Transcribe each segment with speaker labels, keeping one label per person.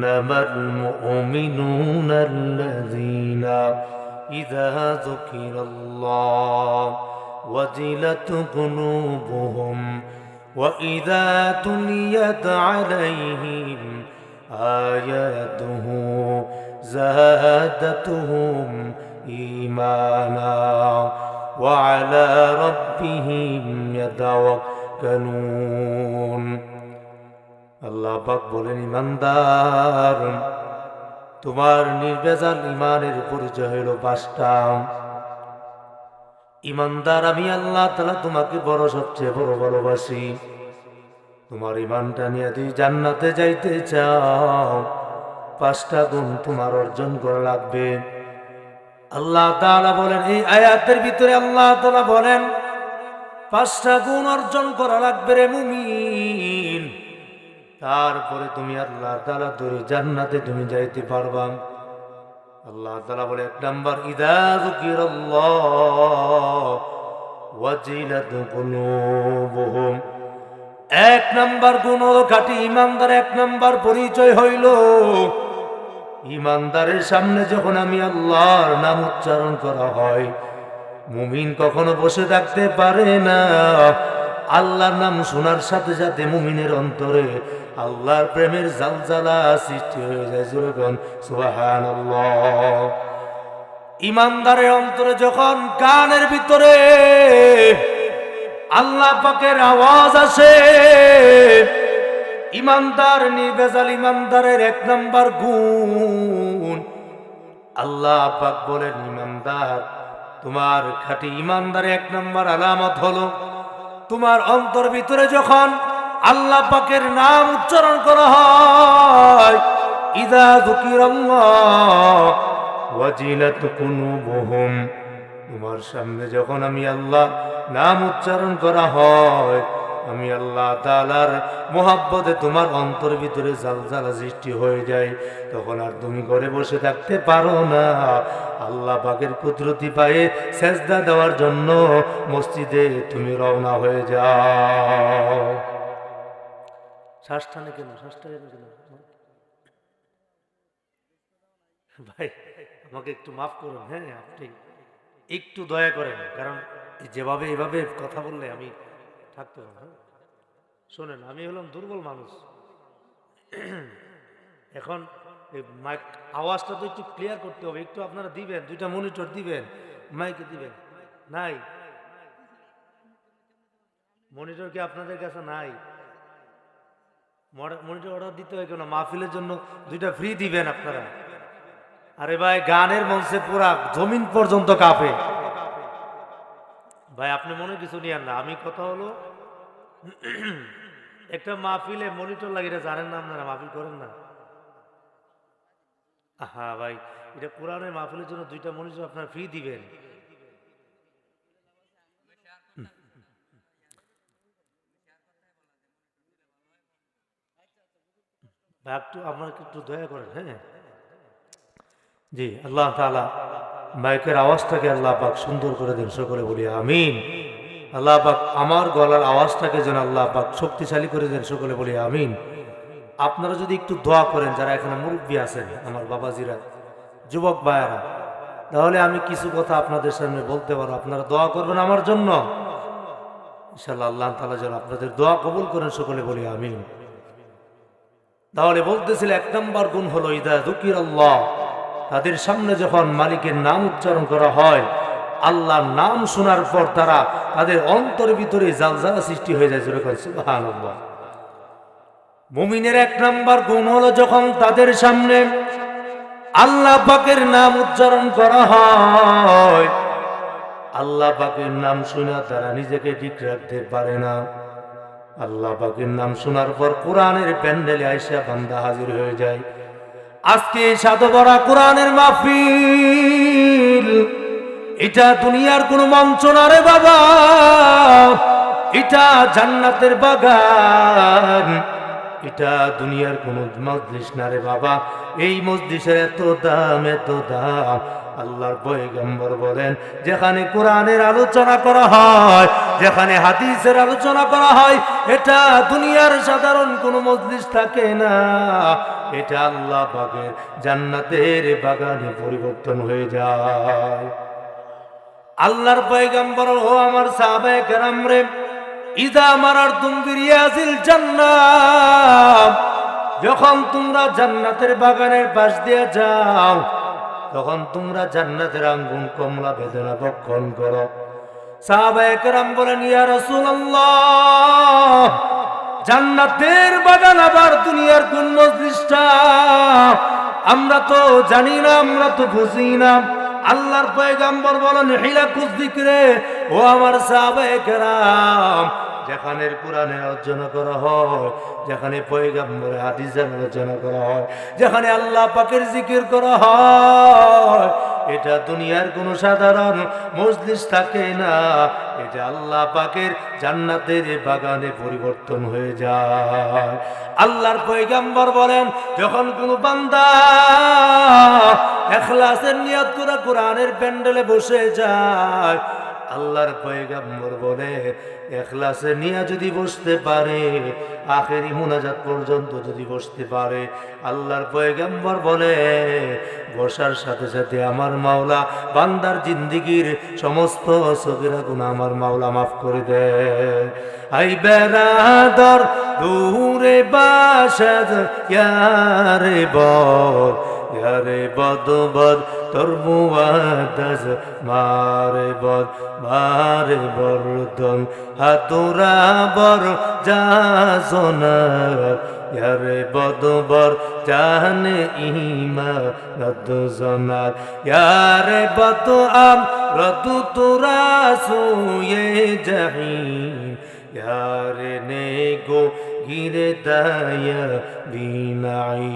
Speaker 1: ইন্নামাল মুমিনুনা আল্লাযীনা ইযা যুকিরাল্লাহ ওয়াজিলাত কুলুবুহুম ওয়া ইযা তুলিয়াত আলাইহিম আয়াতুহু যাদাতুহুম ঈমানা ওয়া আলা রাব্বিহিম ইয়াতাওয়াক্কালুন। আল্লাহ পাক বলেন, ইমানদার, তোমার নির্ভেজাল ইমানের পরিচয় হলো 5টা। ইমানদার, আমি আল্লাহ তাআলা তোমাকে বড়, সবচেয়ে বড় ভালোবাসি। তোমার ইমানটা নিয়ে তুমি জান্নাতে যাইতে চাও, 5টা গুণ তোমার অর্জন করা লাগবে। আল্লাহ তাআলা বলেন, এই আয়াতের ভিতরে আল্লাহ তাআলা বলেন 5টা গুণ অর্জন করা লাগবে রে মুমিন, তারপরে তুমি আল্লাহ তাআলা ধরে জান্নাতে তুমি যাইতে পারবা। আল্লাহ তাআলা বলে, 1 নাম্বার, ইযা যুকিরাল্লাহ ওয়াজিলাত কুলুবুহুম। 1 নাম্বার গুণ হলো খাঁটি ইমানদার, 1 নাম্বার পরিচয় হইল ইমানদারের সামনে যখন আমি আল্লাহর নাম উচ্চারণ করা হয়, মুমিন কখনো বসে থাকতে পারে না। আল্লাহর নাম শোনার সাথে সাথে মুমিনের অন্তরে আল্লাহর প্রেমের জালজালা সৃষ্টি হয়ে যায়। যখন সুবহানাল্লাহ, ইমানদারের অন্তরে যখন কানের ভিতরে আল্লাহ পাকের আওয়াজ আসে, ইমানদার, নির্ভেজাল ইমানদারের 1 নাম্বার গুণ। আল্লাহ পাক বলেন, ইমানদার, তোমার খাঁটি ইমানদারের 1 নাম্বার আলামত হলো তোমার অন্তর ভিতরে যখন আল্লাহ পাকের নাম উচ্চারণ করা হয়, ইযা যুকিরাল্লাহ ওয়াজিলাত কুলুবুহুম, তোমার সামনে যখন আমি আল্লাহ নাম উচ্চারণ করা হয়, আমি আল্লাহ তাআলার মোহাব্বতে তোমার অন্তর ভিতরে জালজালা সৃষ্টি হয়ে যায়। তখন আর তুমি ঘরে বসে থাকতে পারো না, আল্লাহ পাকের কুদরতি পায়ে সেজদা দেওয়ার জন্য মসজিদে তুমি রওনা হয়ে যাও। শ্বাসটানে কেন, ভাই আমাকে একটু মাফ করুন। হ্যাঁ, আপনি একটু দয়া করেন, কারণ যেভাবে এভাবে কথা বললে আমি থাকতে পারবো না। শোনেন, আমি হলাম দুর্বল মানুষ। এখন মাইক আওয়াজটা তো একটু ক্লিয়ার করতে হবে, একটু আপনারা দিবেন, 2টা মনিটর দিবেন, মাইকে দিবেন। নাই মনিটর কি আপনাদের কাছে নাই? মনিটর অর্ডার দিতে হয় কেন? মাহফিলের জন্য 2টা ফ্রি দিবেন আপনারা। আরে ভাই, গানের মঞ্চে পুরা জমিন পর্যন্ত কাঁপে। ভাই আপনি মনে কিছু নিয়েন না, আমি কথা হলো একটা মাহফিলে মনিটর লাগিয়ে জানেন না আপনারা, মাহফিল করেন না। হ্যাঁ ভাই, এটা কোরআনের মাহফিলের জন্য 2টা মনিটর আপনারা ফ্রি দিবেন। ভাই একটু আমাকে একটু দয়া করেন। হ্যাঁ জি, আল্লাহ তাআলা মাইকের আওয়াজটাকে আল্লাহ পাক সুন্দর করে দেন, সকলে বলি আমিন। আল্লাহ পাক আমার গলার আওয়াজটাকে যেন আল্লাহ পাক শক্তিশালী করে দেন, সকলে বলি আমিন। আপনারা যদি একটু দোয়া করেন, যারা এখানে মুরব্বী আছেন, আমার বাবাজিরা, যুবক ভাইয়ারা, তাহলে আমি কিছু কথা আপনাদের সামনে বলতে পারবো। আপনারা দোয়া করবেন আমার জন্য, ইনশাআল্লাহ আল্লাহ তাআলা যেন আপনাদের দোয়া কবুল করেন, সকলে বলি আমিন। তাহলে বলতেছিল 1 নাম্বার গুণ হলো ইযা যুকিরাল্লাহ, তাদের সামনে যখন মালিকের নাম উচ্চারণ করা হয়, আল্লাহর নাম শোনার পর তাদের অন্তরের ভিতরে জালজালা সৃষ্টি হয়ে যায়। যেরকম সুবহানাল্লাহ। মুমিনের 1 নাম্বার গুণ হলো যখন তাদের সামনে আল্লাহ পাকের নাম উচ্চারণ করা হয়, আল্লাহ পাকের নাম শুনে তারা নিজেকে ঠিক রাখতে পারে না। আল্লাহ পাকের নাম শোনার পর কোরআনের প্যান্ডেলে আইসা বান্দা হাজির হয়ে যায়। আজকে সাধু বড়া কোরআনের মাহফিল, এটা দুনিয়ার কোন মঞ্চ না রে বাবা, এটা জান্নাতের বাগান। এটা দুনিয়ার কোন মজলিস না রে বাবা। এই মজলিসের এত দাম, এত দাম। আল্লাহর পয়গম্বর বলেন, যেখানে কোরআনের আলোচনা করা হয়, যেখানে হাদিসের আলোচনা করা হয়, এটা দুনিয়ার সাধারণ কোনো মজলিস থাকে না, এটা আল্লাহ পাকের জান্নাতের বাগানে পরিবর্তন হয়ে যায়। আল্লাহর পয়গম্বর ও আমার সাহাবায়ে কেরাম রে, ইদা মারারতুম বিরিয়াজিল জান্নাত, যখন তোমরা জান্নাতের বাগানের পাশ দিয়ে যাও, তখন তোমরা জান্নাতের আঙ্গুর কমলা বেদনা ভক্ষণ করো। সাহাবায়ে কেরাম বলেন, ইয়া রাসূলুল্লাহ, জান্নাতের বাগান আবার দুনিয়ার কোন মজলিসটা? আমরা তো জানি না, আমরা তো বুঝি না। আল্লাহর পয়গম্বর বলেন, হিলাকুজ যিকরে, ও আমার সাহাবায়ে কেরাম, যেখানে কোরআনের আলোচনা করা হয়, যেখানে পয়গম্বরের হাদিসের আলোচনা করা হয়, যেখানে আল্লাহ পাকের জিকির করা হয়, এটা দুনিয়ার কোনো সাধারণ মজলিস থাকে না, এটা আল্লাহ পাকের জান্নাতের বাগানে পরিবর্তন হয়ে যায়। আল্লাহর পয়গম্বর বলেন, যখন কোনো বান্দা ইখলাসের নিয়ত করে কোরআনের প্যান্ডেলে বসে যায়, আল্লাহর পয়গম্বর বলে, ইখলাসের নিয়ে যদি বসতে পারে, আখেরি মুনাজাত পর্যন্ত যদি বসতে পারে, আল্লাহর পয়গম্বর বলে, বসার সাথে সাথে আমার মাওলা বান্দার জিন্দেগীর সমস্ত সগীরা গুনাহ আমার মাওলা মাফ করে দেয়। আই বেরাদর দূরে বাসাদ ইয়ারে বর, ইয়ারে বদবদ তোর মুআদ্দাস মারে বদ, মারে বরদন হাতুরা বর জাসনার, ইয়ারে বদবর জানে ইমানত জনার, ইয়ারে বদ আম রতু তুরা সুয়ে জাহিম, ইয়ারে নেগো গিরে দায়া বিনাই।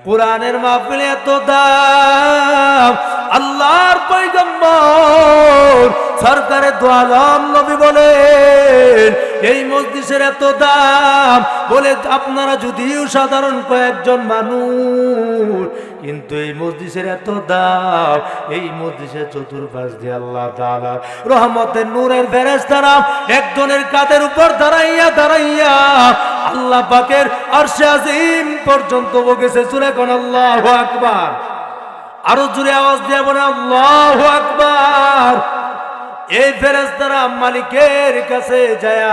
Speaker 1: কোরআনের মাহফিলে এত দাম। আল্লাহর পয়গম্বর সরকারে দু আলম নবী বলেন, এই মজলিসের এত দাম, বলে আপনারা যদিও সাধারণ কয়েকজন মানুষ, কিন্তু এই মজলিসের এত দাম। এই মজলিসের চতুর্পাশ দিয়ে আল্লাহ তাআলা রহমতের নূরের ফেরেশতারা একজনের কাঁধের উপর দাঁড়াইয়া দাঁড়াইয়া আল্লাহ পাকের আরশে আজিম পর্যন্ত বসেছে। জোরে কোন আল্লাহু আকবার। আরো জোরে আওয়াজ দিয়ে বলে আল্লাহু আকবার। এই ফেরেশতারা মালিকের কাছে যায়,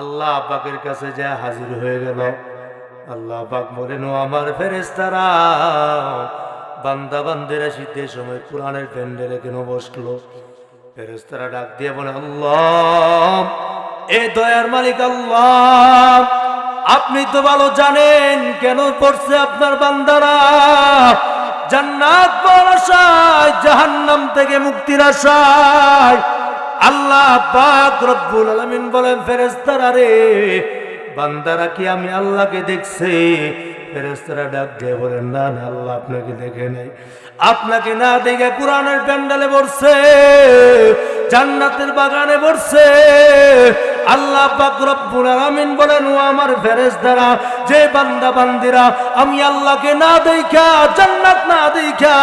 Speaker 1: আল্লাহ পাকের কাছে যায় হাজির হয়ে গেল। আল্লাহ পাক বলেন, ও আমার ফেরেশতারা, বান্দা বান্দিরা শীতের সময় কোরআনের প্যান্ডেলে কেন বসলো? ফেরেশতারা ডাক দিয়ে বলে, আল্লাহ, এ দয়ার মালিক আল্লাহ, আপনি তো ভালো জানেন কেন পড়ছে আপনার বান্দারা। জান্নাত পাওয়ার আশায়, জাহান্নাম থেকে মুক্তির আশায়। আল্লাহ পাক রব্বুল আলামিন বলেন, ফেরেশতারা রে, বান্দারা কি আমি আল্লাহকে দেখছে? ফেরেশতারা ডাক দিয়ে বলেন, না না, আল্লাহ আপনাকে দেখে নাই। আপনাকে না দেখে কোরআনের প্যান্ডেলে বসছে, জান্নাতের বাগানে বসছে। আল্লাহ পাক রব্বুল আলামিন বলেন, ও আমার ফেরেশতারা, যে বান্দা বান্দিরা আমি আল্লাহকে না দেখা, জান্নাত না দেখা,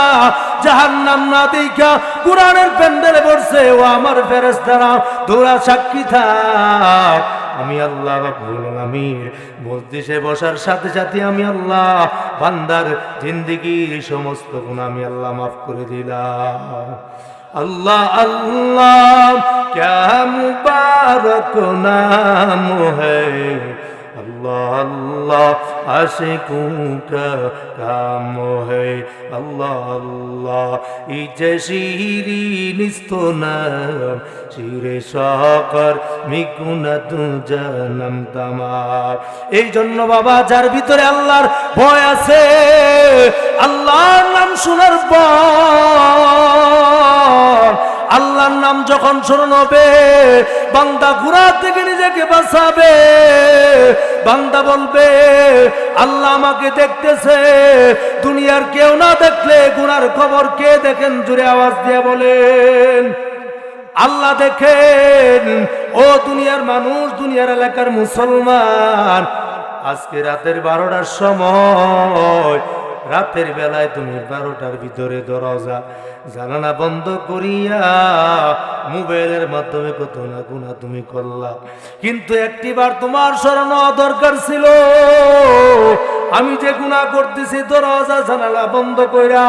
Speaker 1: জাহান্নাম না দেখা কোরআনের প্যান্ডেলে বসছে, ও আমার ফেরেশতারা তোরা সাক্ষী থাক, আমি আল্লাহ রব্বুল আলামিন মজলিসে বসার সাথে সাথে আমি আল্লাহ বান্দার জিন্দেগীর সমস্ত গুনাহ আমি আল্লাহ মাফ করে দিলাম। अल्लाह अल्लाह क्या मुबारक नाम है, अल्लाह अल्लाह आशिकों का काम है, अल्लाह अल्लाह इजे शीरी निस्तो नाम শিরে সাকার মিকুনা তু জানাম তামার। এই জন্য বাবা, যার ভিতরে আল্লাহর ভয় আছে, আল্লাহর নাম শোনার পর, আল্লাহর নাম যখন স্মরণ হবে, বান্দা গুনাহ থেকে নিজেকে বাঁচাবে। বান্দা বলবে, আল্লাহ আমাকে দেখতেছে, দুনিয়ার কেউ না দেখলে গুনার খবর কে দেখেন? জোরে আওয়াজ দিয়ে বলেন। আল্লাহ দেখেন, ও দুনিয়ার মানুষ, দুনিয়ার এলাকার মুসলমান, আজকে রাতের 12টার সময়, রাতের বেলায় তুমি 12টার ভিতরে দরজা জানালা বন্ধ করিয়া মোবাইলের মাধ্যমে কত না গুনাহ তুমি করলা, কিন্তু একটিবার তোমার স্মরণ হওয়া দরকার ছিল, আমি যে গুনাহ করতেছি দরজা জানালা বন্ধ কইরা,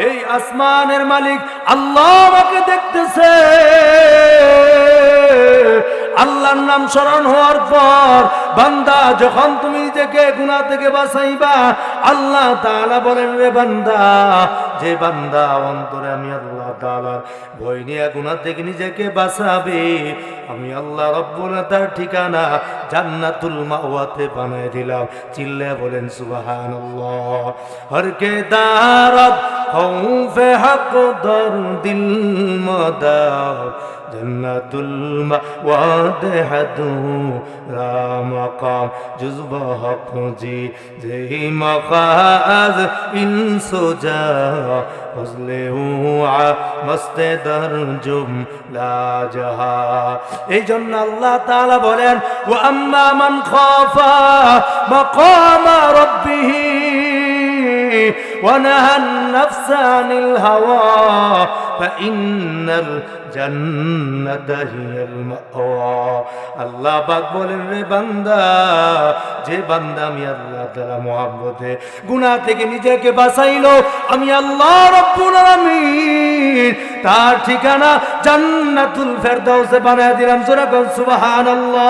Speaker 1: এই আসমানের মালিক আল্লাহ আমাকে দেখতেছে। আল্লাহর নাম স্মরণ হওয়ার পর বান্দা যখন তুমি নিজেকে গুনাহ থেকে বাঁচাইবা, আল্লাহ তাআলা বলেন, রে বান্দা, যে বান্দা অন্তরে আমি আল্লাহ তাআলার ভয় নিয়ে গুনাহ থেকে নিজেকে বাঁচাবে, আমি আল্লাহ রব্বুল তার ঠিকানা জান্নাতুল মাওয়াতে বানায় দিলাম। চিল্লে বলেন সুবহানাল্লাহ। হর কে দারত খৌফে হক দর দিল মদার জন্নাতুল মাওয়াতে হাদু রামাকাম জুজবা হক জি যেই মকাজ ইনসুজা ফজলে হুয়া মস্তে দরজুম লা জাহা। এই জন্য আল্লাহ তাআলা বলেন, ওয়া আম্মা মান খাফা মাকামা রাব্বিহি ওয়া নাহান নাফসা আনিল হাওয়া ফাইন্নাল জান্নাতা হিয়াল মাওয়া। আল্লাহ পাক বলেন, রে বান্দা, যে বান্দা আমি আল্লাহ তাআলা মহব্বতে গুনাহ থেকে নিজেকে বাঁচাইলো, আমি আল্লাহ রব্বুল আলামিন তার ঠিকানা জান্নাতুল ফেরদাউসে বানায় দিলাম। জোরে বল সুবহানাল্লাহ।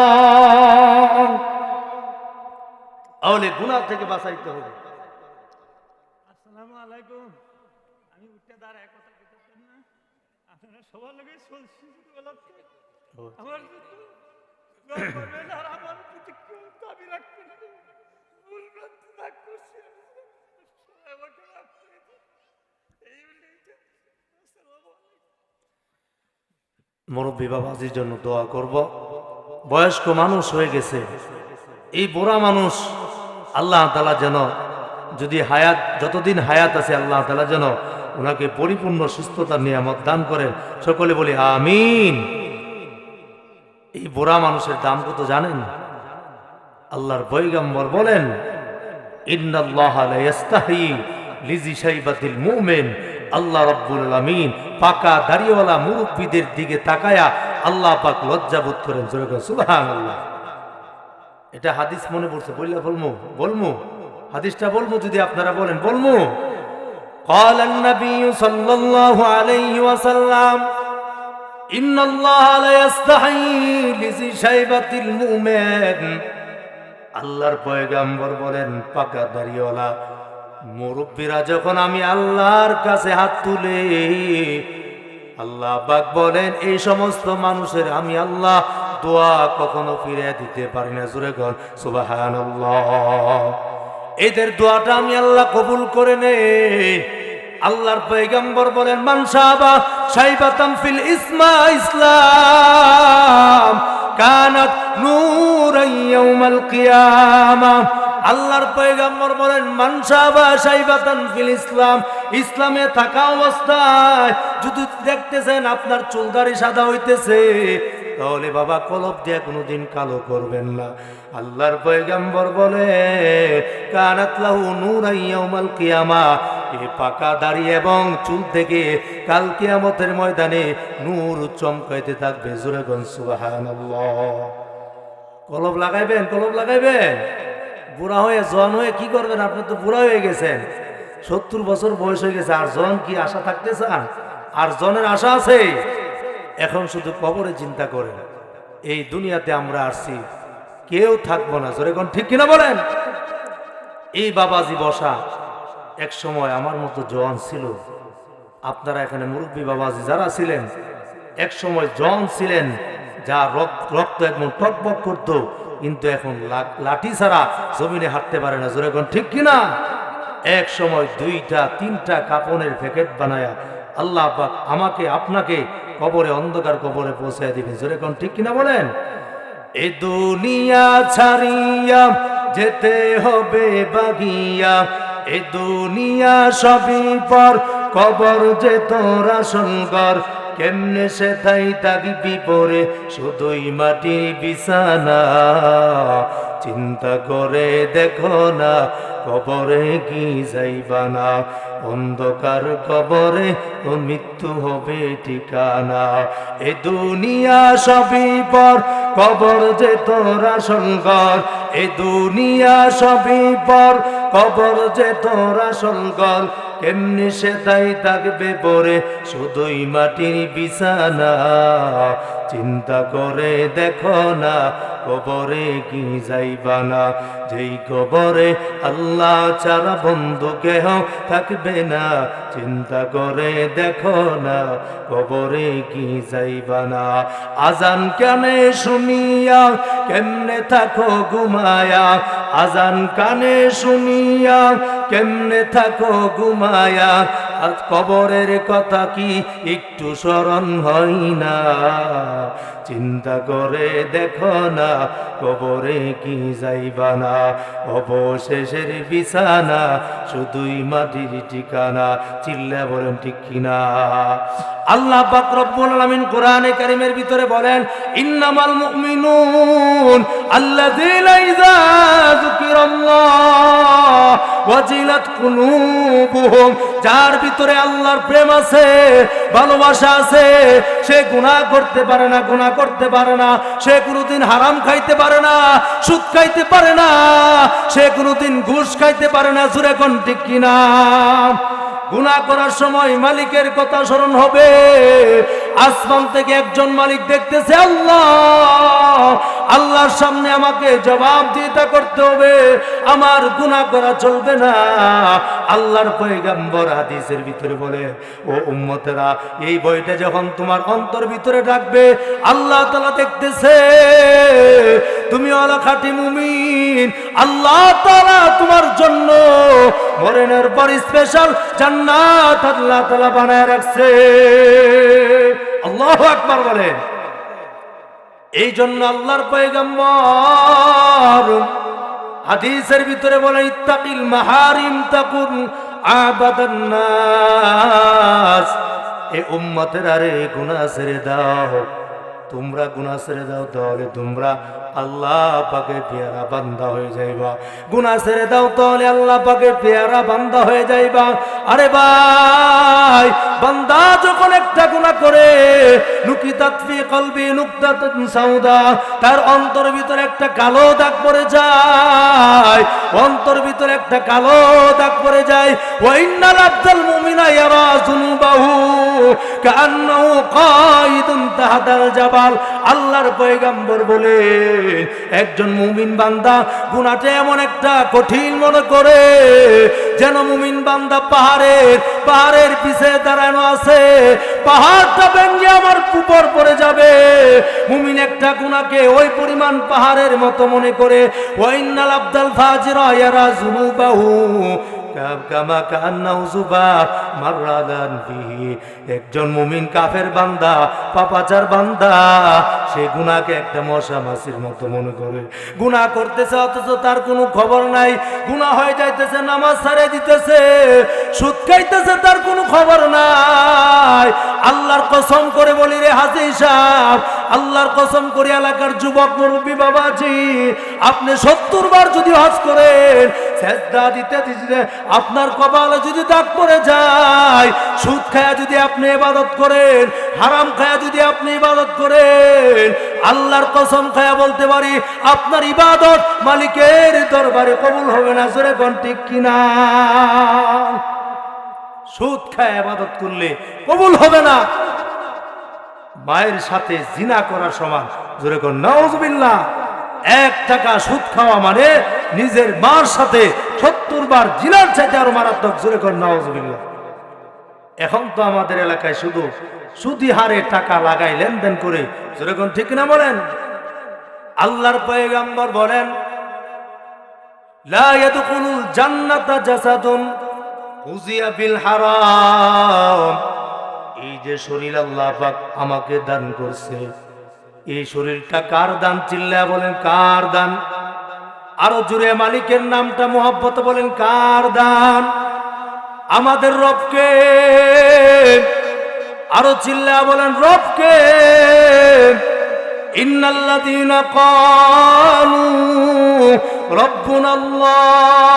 Speaker 1: তাহলে গুনাহ থেকে বাঁচাইতে হবে।
Speaker 2: আসসালামু আলাইকুম। আমি উঠতে দাঁড়ায় কথা বলতেন না, আপনারা সবার লগে চলছি ছোটবেলাতে। আমার করবেন আর আমার প্রতি কেউ দাবি রাখবেন না। ভুল ভ্রান্তি না করছি আমাকে মাফ করে দিন। এই বলেই আসসালামু আলাইকুম।
Speaker 1: মুরব্বী বাবাজির জন্য দোয়া করব। বয়স্ক মানুষ হয়ে গেছে, এই বুড়া মানুষ আল্লাহ তাআলা যেন, যদি হায়াত, যতদিন হায়াত আছে আল্লাহ তাআলা যেন ওনাকে পরিপূর্ণ সুস্থতার নিয়ামত দান করেন। সকলে বলি আমিন। এই বুড়া মানুষের দাম কত জানেন? আল্লাহর পয়গম্বর বলেন, ইন্নাল্লাহা লা ইস্তাহি লিজি শাইবাতিল মুমিন। আল্লাহ রাব্বুল আলামিন পাকা দাড়িওয়ালা মুরব্বিদের দিকে তাকায়া আল্লাহ পাক লজ্জাবোধ করেন। জোরে বলেন সুবহানাল্লাহ। এটা হাদিস মনে পড়ছে, বললে বলমু হাদিসটা বলবো, যদি আপনারা বলেন বলমু। قال النبي صلى الله عليه وسلم إن الله لا يستحي لذي شيبة المؤمن। আল্লাহর পয়গম্বর বলেন, পাকা দাড়িওয়ালা মুরব্বিরা যখন আমি আল্লাহর কাছে হাত তুলে, আল্লাহ পাক বলেন, এই সমস্ত মানুষের আমি আল্লাহ দোয়া কখনো ফিরে দিতে পারি না। জোরে বল সুবহানাল্লাহ। এদের দোয়াটা আমি আল্লাহ কবুল করে নেই। আল্লাহর পয়গম্বর বলেন, মান শাবা শাইবাতাম ফিল ইসলাম কানাত নূরান ইয়াউমাল কিয়ামা। আল্লাহর পয়গম্বর বলেন, মান শাবা শাইবাতান ফিল ইসলাম, ইসলামে থাকা অবস্থায় যদি দেখতেছেন আপনার চুলদারি সাদা হইতেছে, তাহলে বাবা কলব দিয়ে কোনোদিন কালো করবেন না। আল্লাহর পয়গম্বর বলে, কানাত লাহু নূরান ইয়াউমাল কিয়ামা, এই পাকা দাড়ি এবং চুল থেকে কাল কিয়ামতের ময়দানে নূর চমকাইতে থাকবে। জোরে বলেন সুবহানাল্লাহ। কলব লাগাইবেন, কলব লাগাইবেন। বুড়া হয়ে জওয়ান হয়ে কি করবেন? আপনি তো বুড়া হয়ে গেছেন, 70 বছর বয়স হয়ে গেছে, আর জন কি আশা থাকতে চান? আর জনের আশা আছে? এখন শুধু কবরে চিন্তা করেন, এই দুনিয়াতে আমরা আসছি, কেউ থাকবো না। জোরে কোন ঠিক কিনা বলেন? এই বাবাজি বসা এক সময় আমার মতো জওয়ান ছিল। আপনারা এখানে মুরব্বী বাবাজি যারা ছিলেন, এক সময় জওয়ান ছিলেন, যা রক্ত একদম টকবক করতো, কিন্তু এখন লাঠি ছাড়া জমিনে হাঁটতে পারে না। জোরে কোন ঠিক কিনা? এক সময় 2টা 3টা কাপনের প্যাকেট বানায়া আল্লাহ পাক আমাকে আপনাকে কবরে, অন্ধকার কবরে পৌঁছায় দিবে। জোরে কোন ঠিক কিনা বলেন? এ দুনিয়া ছাড়িয়া যেতে হবে বাগিয়া, এ দুনিয়া সবই পর, কবর যে তোর আসল ঘর, কেমনে সে তাই থাকবি পরে শুধুই মাটির বিছানা চিন্তা করে দেখো না কবরে কি যাইবা না অন্ধকার কবরে ও মৃত্যু হবে ঠিকানা এ দুনিয়া সবই পর কবর যে তোর আসল ঘর এ দুনিয়া সবই পর কবর যে তোর আসল ঘর কেমনি সে তাই থাকবে পরে শুধুই মাটির বিছানা চিন্তা করে দেখো না কবরে কি যাইবা না যেই কবরে আল্লাহ ছাড়া বন্ধু কেহ থাকবে না চিন্তা করে দেখো না কবরে কি যাইবা না আজান কানে শুনিয়া কেমনে থাকো ঘুমায়া আজান কানে শুনিয়া কেমনে থাকো ঘুমায়া আজ কবরের কথা কি একটু স্মরণ হয় না চিন্তা করে দেখো না কবরে কি যাইবা না অবশেষের বিছানা শুধুই মাটির ঠিকানা চিল্লা বলেন ঠিক কিনা আল্লাহ পাক রব্বুল আলামিন কোরআনে কারীমের ভিতরে বলেন ইন্নামাল মুমিনুন আল্লাযীনা ইযা যুকিরাল্লাহ ওয়াজিলাত কুলুবুহুম যার ভিতরে আল্লাহর প্রেম আছে ভালোবাসা আছে সে গুনাহ করতে পারে না গুনাহ করতে পারে না সে কোনোদিন হারাম খাইতে পারে না সুদ খাইতে পারে না সে কোনোদিন ঘুষ খাইতে পারে না জোরে কোন ঠিক কিনা গুনাহ করার সময় মালিকের কথা স্মরণ হবে আসমান থেকে একজন মালিক দেখতেছে আল্লাহ আল্লাহর সামনে আমাকে জবাবদিহিতা করতে হবে আমার গুনাহ করা চলবে না আল্লাহর পয়গম্বর হাদিসের ভিতরে বলে ও উম্মতেরা এই বইটা যখন তোমার অন্তর ভিতরে রাখবে আল্লাহ তাআলা দেখতেছে তুমি হলো খাঁটি মুমিন আল্লাহ তাআলা তোমার জন্য মরণের পর স্পেশাল জান্নাত আল্লাহ তাআলা বানায় রাখছে আল্লাহু আকবার বলেন এই জন্য আল্লাহর পয়গম্বর হাদিসের ভিতরে বলে ইত্তাকিল মাহারিম তাকুন আবাদান নাস এ উম্মতের আরে গুনাহ ছেড়ে দাও তোমরা গুনাহ ছেড়ে দাও তাহলে তোমরা আল্লাহ পাকের পেয়ারা বান্দা হয়ে যাইবা গুনাহ ছেড়ে দাও তাহলে আল্লাহ পাকের পেয়ারা বান্দা হয়ে যাইবা আরে ভাই বান্দা যখন একটা গুনাহ করে নুকিতাত ফি কলবি নুকতাতুন সাউদা তার অন্তর ভিতরে একটা কালো দাগ পড়ে যায় অন্তর ভিতরে একটা কালো দাগ পড়ে যায় ওয়া ইন্নাল আবদাল মুমিনা ইয়ারা যুনুবাহু কান্নাহু কায়িদুন তাহতাল জাবাল আল্লাহর পয়গম্বর বলে একজন মুমিন বান্দা গুনাহটা এমন একটা কঠিন মনে করে যেন মুমিন বান্দা পাহাড়ের পিছে দাঁড়ানো আছে পাহাড়টা ভেঙে আমার উপর পড়ে যাবে মুমিন একটা গুনাহকে ওই পরিমাণ পাহাড়ের মতো মনে করে ওয়া ইন্নাল আবদাল ফাজিরা ইয়ারা যুনুবাহু কামা কান্নাহু যুবা মাররাদান ফিহি একজন মুমিন কাফের বান্দা পাপাচার বান্দা সে গুনাহকে একটা মশা মাছির মতো মনে করে গুনাহ করতেছে অথচ তার কোনো খবর নাই গুনাহ হয়ে যাইতেছে নামাজ ছেড়ে দিতেছে সুদ খাইতেছে তার কোনো খবর নাই আল্লাহর কসম করে বলি রে হাজী সাহেব আল্লাহর কসম করে এলাকার যুবক মুরব্বী বাবাজি আপনি 70 বার যদি হজ করেন সেজদা দিতে দিতে আপনার কপালে যদি দাগ পড়ে যায় সুদ খায়া যদি আপনি ইবাদত করেন হারাম খায়া যদি আপনি ইবাদত করেন আল্লাহর কসম খায়া বলতে পারি আপনার ইবাদত মালিকের দরবারে কবুল হবে না জোরে কোন ঠিক কিনা সুদ খায়া ইবাদত করলে কবুল হবে না মায়ের সাথে জিনা করার সমান জোরে কোন নাউজুবিল্লাহ 1 টাকা সুদ খাওয়া মানে নিজের মার সাথে 70 বার জিনার চাইতে আরো মারাত্মক জোরে কোন নাউজুবিল্লাহ এখন তো আমাদের এলাকায় শুধু সুদি হারে টাকা লাগাই লেনদেন করে জোরে কোন ঠিক না বলেন আল্লাহর পয়গম্বর বলেন লা ইয়াদখুলুল জান্নাতা জাসাদুন উযিয়া বিল হারাম এই যে শরীর আল্লাহ পাক আমাকে দান করছে এই শরীরটা কার দান চিল্লায়া বলেন কার দান আরো জুড়ে মালিকের নামটা মোহাব্বত বলেন কার দান আমাদের রবকে আরো চিল্লা বলেন রবকে। ইন্নাল্লাযীনা ক্বালু রাব্বুনাল্লাহ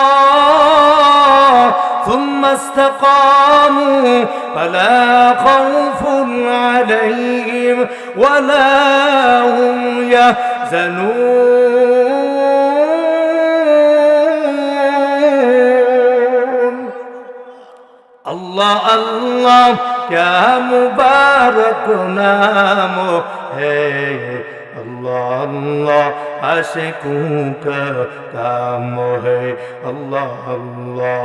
Speaker 1: সুম্মা ইসতাকামু ফালা খাউফুন আলাইহিম ওয়ালা হুম ইয়াহজানুন। अल्लाह अल्लाह क्या मुबारक नाम है, अल्लाह अल्लाह आशिकों का काम है, अल्लाह अल्लाह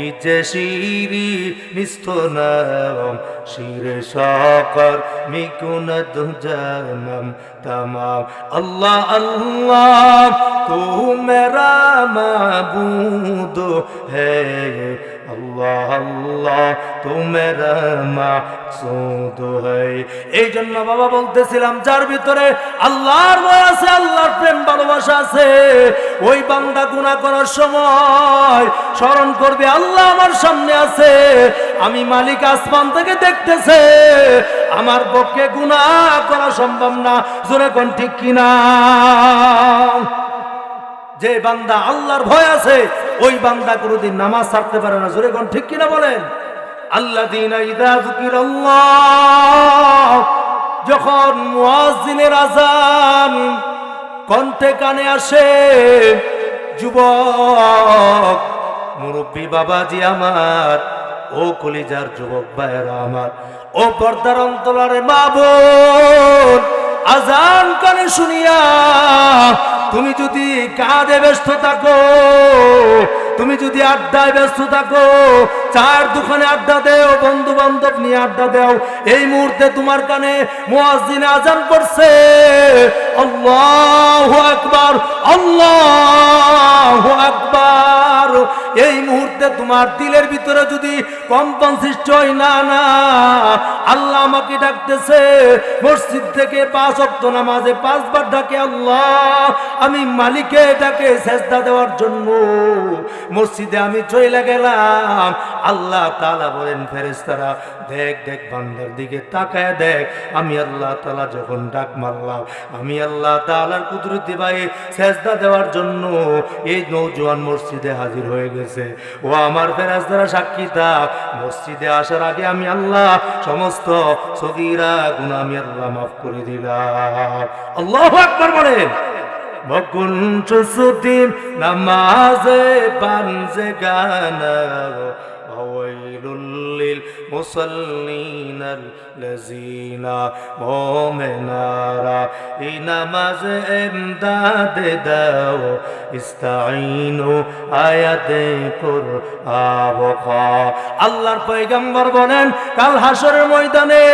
Speaker 1: इजे शीरी निस्तो नाम शीर शाकर मिकुनद जानम तमाम। अल्लाह अल्लाह तू मेरा माबूद है, अल्लाह अल्लाह तू मेरा মাকসুদ হয়। এই জন্য বাবা বলতেছিলাম যার ভিতরে আল্লাহর ভয় আছে, আল্লাহর প্রেম ভালোবাসা আছে, ওই বান্দা গুনাহ করার সময় স্মরণ করবে আল্লাহ আমার সামনে আছে, আমি মালিক আসমান থেকে দেখতেছে, আমার পক্ষে গুনাহ করা সম্ভব না। জোরে কোন ঠিক কিনা? যে বান্দা আল্লাহর ভয় আছে ওই বান্দা কোনোদিন নামাজ ছাড়তে পারে না। জোরে কোন ঠিক কিনা বলেন? আল্লাযীনা ইযা যুকিরাল্লাহ, যখন মুয়াজ্জিনের আযান কণ্ঠে কানে আসে, যুবক মুরব্বী বাবাজি আমার, ও কলিজার যুবক ভাইয়েরা আমার, ও পর্দার অন্তরালে মা বোন, আযান কানে শুনিয়া তুমি যদি কাজে ব্যস্ত থাকো, তুমি যদি আড্ডায় ব্যস্ত থাকো, চার দোকানে আড্ডা দেও, বন্ধু বান্ধব নিয়ে আড্ডা দেও, এই মুহূর্তে তোমার কানে মুয়াজ্জিন আযান পড়ছে, আল্লাহু আকবার আল্লাহু আকবার, এই মুহূর্তে তোমার দিলের ভিতরে যদি কম্পন সৃষ্টি হয়, না না আল্লাহ আমাকে ডাকতেছে, মসজিদ থেকে 5 ওয়াক্ত নামাজে 5 বার ডাকে আল্লাহ, আমি মালিকে ডাকে সেজদা দেওয়ার জন্য মসজিদে আমি চলে গেলাম। আল্লাহ তাআলা বলেন ফেরেশতারা দেখ দেখ বান্দার দিকে তাকায় দেখ, আমি আল্লাহ তাআলা যখন ডাক মারলাম, আমি আল্লাহ তাআলার কুদরতি ভাই সেজদা দেওয়ার জন্য এই নওজোয়ান মসজিদে হাজির হয়ে গেছে। ও আমার ফেরেশতারা সাক্ষী থাক, মসজিদে আসার আগে আমি আল্লাহ সমস্ত সগীরা গুনাহ আমি আল্লাহ মাফ করে দিলাম। আল্লাহু আকবার বলেন। বকুঞ্চ সুদিন নামাজে পানজে গানা ওয়াইলুল লিল মুসাল্লিনাল লাযিনা মুমিনারা, এই নামাজে ইমদাদে দাও ইস্তাঈনু আয়াতে কুরআন। আল্লাহর পয়গম্বর বলেন কাল হাসরের ময়দানে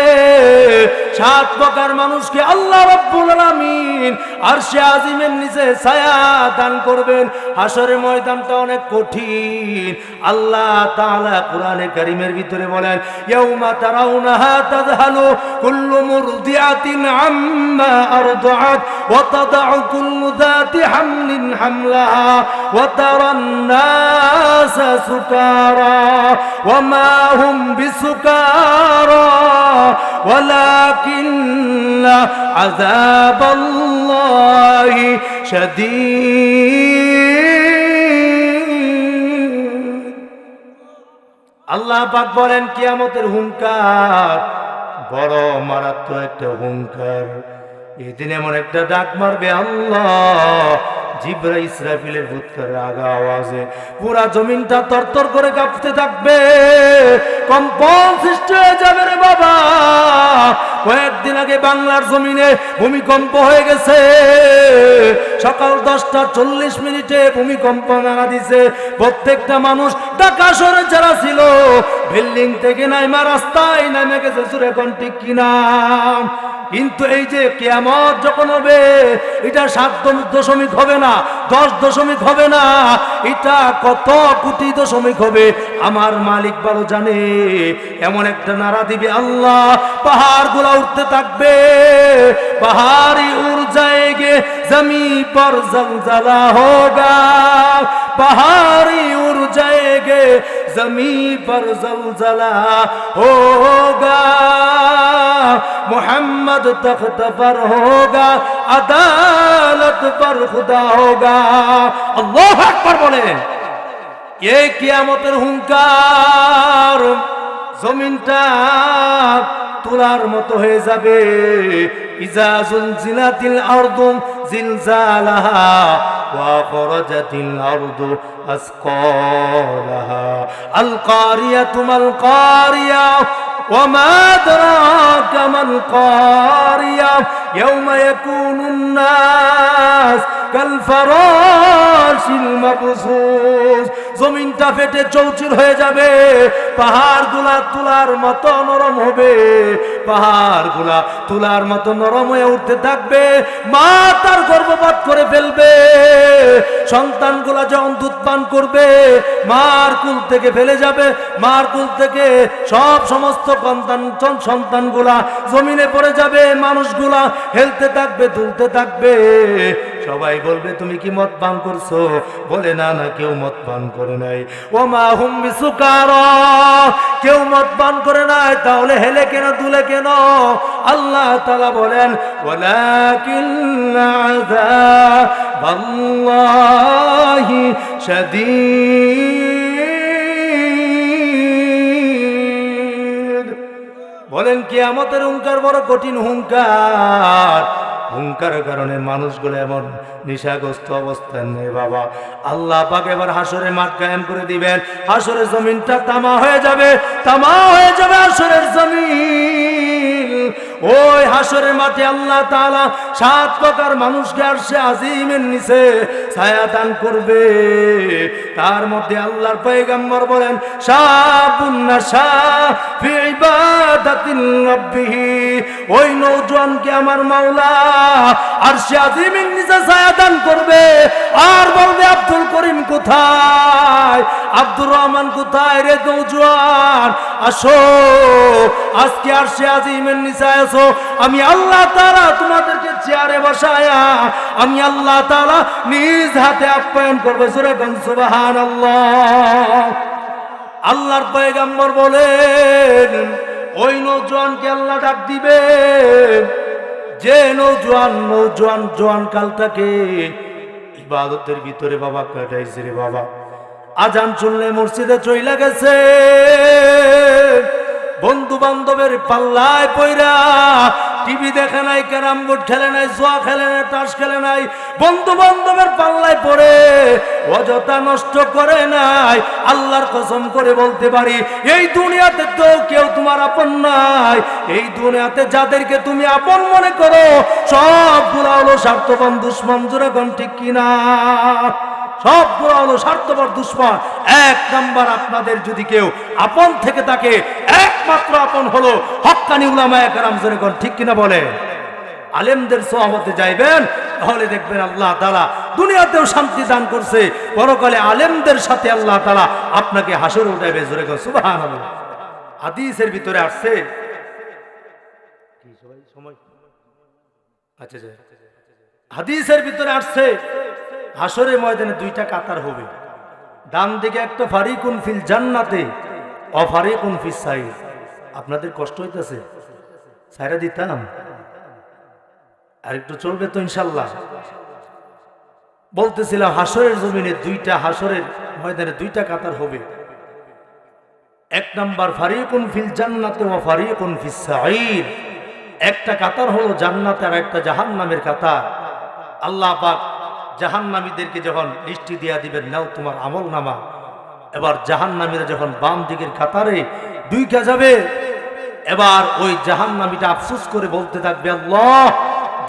Speaker 1: 7 প্রকার মানুষকে আল্লাহ রাব্বুল আলামিন আরশে আজিমের নিচে ছায়া দান করবেন। হাসরের ময়দানটা অনেক কঠিন। আল্লাহ তাআলা কোরআনে কারীমের ভিতরে বলেন ইয়াউমা তারাউনাহা তাযহালু কুল্লু মুরদিআতিন আম্মা আরদাআত ওয়া তাদাউ কুল্লু যাতি হামলিন হামলাহা ওয়া তারান নাসা সুকারা ওয়া মা হুম বিসুকারা ওয়ালাকিন্না আযাবাল্লাহি শাদীদ। আল্লাহ পাক বলেন কিয়ামতের হুঙ্কার বড় মারাত্মক একটা হুঙ্কার। এই দিন এমন একটা ডাক মারবে আল্লাহ, জিবরাইল ইসরাফিলের ফুৎকারের আগা আওয়াজে পুরা জমিনটা তরতর করে কাঁপতে থাকবে, কম্পন সৃষ্টি হয়ে যাবে রে বাবা। কয়েকদিন আগে বাংলার জমিনে ভূমিকম্প হয়ে গেছে, সকাল 10:40 ভূমিকম্প নাড়া দিছে। প্রত্যেকটা মানুষ ঢাকা শহরে যারা ছিল বিল্ডিং থেকে নাইমা রাস্তায় নেমে গেছে। সুরে কোন ঠিক কিনা? কিন্তু এই যে কিয়ামত যখন হবে, এটা 7 হবে না, 10 হবে না, এটা কত কোটি দশমিক হবে আমার মালিক ভালো জানে। এমন একটা নারা দিবে আল্লাহ, পাহাড় গুলা উঠতে থাকবে, পাহাড়ি উড় যায়গে জমি পর জলজলা হোগা, পাহাড়ি উড় যায়গে जमीन पर जलजला होगा, मोहम्मद तख्त पर होगा, अदालत पर खुदा होगा। अल्लाह আকবার বলেন। এই কিয়ামতের হুঙ্কার, জমিনটা তুলার মতো হয়ে যাবে। ইজা জুলজিলাতিল আরদু জিলজালাহা ওয়া খরাজাতিল আরদু আসকালাহা, আল কারিয়াতু মাল কারিয়া ওয়ামা আদরাকা মাল কারিয়া, ইয়াওমা ইয়াকুনুন নাস কাল ফারাশিল মাবসুস। জমিনটা ফেটে চৌচির হয়ে যাবে, পাহাড়গুলা তুলার মতো নরম হবে, পাহাড়গুলা তুলার মতো নরম হয়ে উঠতে থাকবে। মা তার গর্ভপাত করে ফেলবে, সন্তানগুলা যখন দুধ পান করবে মার কুল থেকে ফেলে যাবে, মার কুল থেকে সমস্ত সন্তানগুলা জমিনে পড়ে যাবে, মানুষগুলা হেলতে থাকবে, দুলতে থাকবে। সবাই বলবে তুমি কি মদ পান করছো? বলে না না, কেউ মদ পান করে নাই। ওমা হুম বিসুকারা, কেউ মদ পান করে নাই, তাহলে হেলে কেন, দুলে কেন? আল্লাহ তাআলা বলেন ওয়ালাকিন্না আযাবাল্লাহি শাদীদ। বলেন কিয়ামতের হুঙ্কার বড় কঠিন হুঙ্কার। হুঙ্কারের কারণে মানুষগুলো এমন নিশাগ্রস্ত অবস্থান নেই বাবা। আল্লাহ পাক এবার হাসরের মাঠ কায়েম করে দিবেন, হাসরের জমিনটা তামা হয়ে যাবে, তামা হয়ে যাবে হাসরের জমিন। ওই হাসরের মাঠে আল্লাহ তাআলা 7 প্রকার মানুষকে আরশে আজিমের নিচে ছায়া দান করবে। তার মধ্যে আল্লাহর পয়গম্বর বলেন শাবুন নাশা ফি ইবাদাতির রাব্বিহি, ওই নওজোয়ানকে আমার মাওলা আরশে আজিমের নিচে ছায়া দান করবে। আর বলবে আব্দুল করিম কোথায়, আব্দুর রহমান কোথায় রে নওজোয়ান, আসো আজকে আরশে আজিমের নিচে আসো। আমি আল্লাহ তাআলা তোমাদেরকে চেয়ারে বসায়া আমি আল্লাহ তাআলা নিজ হাতে আপ্যায়ন করবে। সূরা সুবহানাল্লাহ। আল্লাহর পয়গম্বর বলেন ওই নওজোয়ানকে আল্লাহ ডাক দিবে, যে নওজোয়ান কালটাকে ইবাদতের ভিতরে বাবা কাটাইছে রে বাবা, আজান শুনলে মসজিদে চইলা গেছে, বন্ধু বান্ধবের পাল্লায় পয়রা টিভি দেখে নাই, ক্যারাম বোর্ড খেলে নাই, জুয়া খেলে নাই, তাস খেলে নাই, বন্ধু বান্ধবের পাল্লায় পড়ে অযথা নষ্ট করে নাই। আল্লাহর কসম করে বলতে পারি এই দুনিয়াতে তো কেউ তোমার আপন নাই। এই দুনিয়াতে যাদেরকে তুমি আপন মনে করো সবগুলা হলো স্বার্থবান দুশ্মন। জোরে কোন ঠিক কিনা? সবগুলো হলো স্বার্থপর দুশ্মন। 1 নাম্বার আপনাদের যদি কেউ আপন থেকে থাকে, একমাত্র আপন হলো হক্কানি উলামায়ে কেরাম। জোরে কোন ঠিক কিনা বলে? আলেমদের সোহবতে যাইবেন, তাহলে দেখবেন আল্লাহ তাআলা দুনিয়াতেও শান্তি দান করছে, পরকালে আলেমদের সাথে আল্লাহ তাআলা আপনাকে হাসরে উঠাইবে। জোরে কোন সুবহানাল্লাহ। হাদিসের ভিতরে আসছে, কি সময় আচ্ছা হাদিসের ভিতরে আসছে হাসরের ময়দানে 2টা কাতার হবে, ডান দিকে একটা ফারিকুন ফিল জান্নাতে ও ফারিকুন ফিস সাইর। আপনাদের কষ্ট হইতেছে? সাইরা দিতাম আর একটু চলবে তো ইনশাআল্লাহ। বলতেছিলাম হাসরের জমিনে হাসরের ময়দানে 2টা কাতার হবে। 1 নাম্বার ফারিকুন ফিল জান্নাতে ও ফারিকুন ফিস সাইর। একটা কাতার হলো জান্নাত আর একটা জাহান্নামের কাতার। আল্লাহ পাক জাহান্নামীদেরকে যখন লিস্টি দিয়া দিবেন, নাও তোমার আমল নামা, এবার জাহান্নামীরা যখন বাম দিকের কাতারে ঢুইকা যাবে, এবার ওই জাহান্নামীটা আফসোস করে বলতে থাকবে আল্লাহ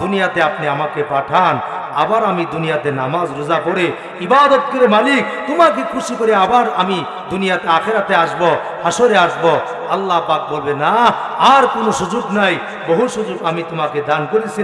Speaker 1: দুনিয়াতে আপনি আমাকে পাঠান, আবার আমি দুনিয়াতে নামাজ রোজা পড়ে ইবাদত করে মালিক তোমাকে খুশি করে আবার আমি দুনিয়াতে আখিরাতে আসব, হাসরে আসব। আল্লাহ পাক বলবে না, আর কোনো সুযোগ নাই, বহু সুযোগ আমি তোমাকে দান করেছি।